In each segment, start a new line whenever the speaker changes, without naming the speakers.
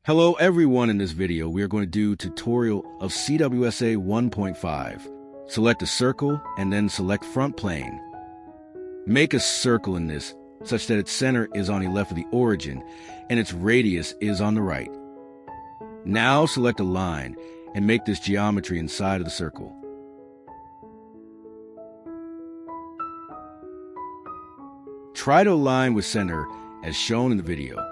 Hello everyone, in this video we are going to do a tutorial of CWSA 1.5. Select a circle and then select front plane. Make a circle in this such that its center is on the left of the origin and its radius is on the right. Now select a line and make this geometry inside of the circle. Try to align with center as shown in the video.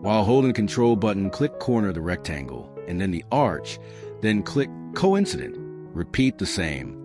While holding the control button, click corner of the rectangle and then the arch, then click coincident. Repeat the same.